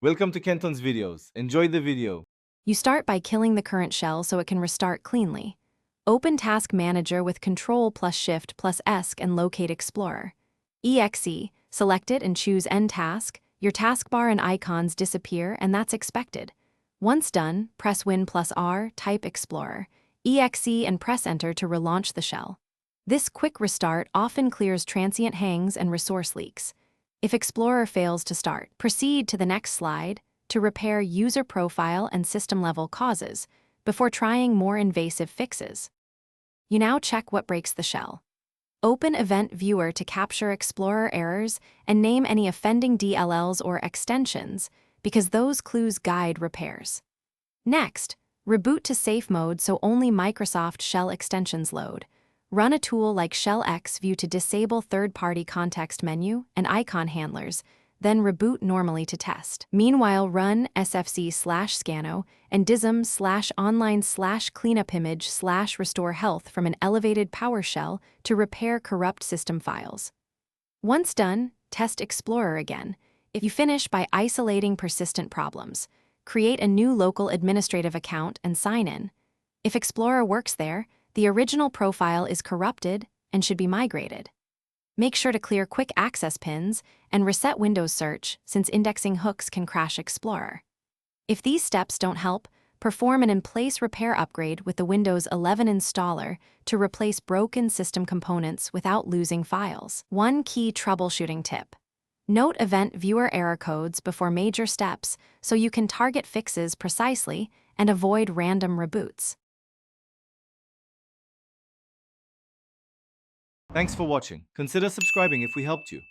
Welcome to Kenton's videos. Enjoy the video. You start by killing the current shell so it can restart cleanly. Open Task Manager with Ctrl plus Shift plus ESC and locate Explorer. EXE, select it and choose End Task. Your taskbar and icons disappear, and that's expected. Once done, press Win plus R, type Explorer, EXE, and press Enter to relaunch the shell. This quick restart often clears transient hangs and resource leaks. If Explorer fails to start, proceed to the next slide to repair user profile and system-level causes before trying more invasive fixes. You now check what breaks the shell. Open Event Viewer to capture Explorer errors and name any offending DLLs or extensions, because those clues guide repairs. Next, reboot to safe mode so only Microsoft shell extensions load. Run a tool like shellx-view to disable third-party context menu and icon handlers, then reboot normally to test. Meanwhile, run sfc/scano and dism/online/cleanupimage/restore health from an elevated PowerShell to repair corrupt system files. Once done, test Explorer again. If you finish by isolating persistent problems, create a new local administrative account and sign in. If Explorer works there, the original profile is corrupted and should be migrated. Make sure to clear quick access pins and reset Windows search, since indexing hooks can crash Explorer. If these steps don't help, perform an in-place repair upgrade with the Windows 11 installer to replace broken system components without losing files. One key troubleshooting tip: note Event Viewer error codes before major steps so you can target fixes precisely and avoid random reboots. Thanks for watching. Consider subscribing if we helped you.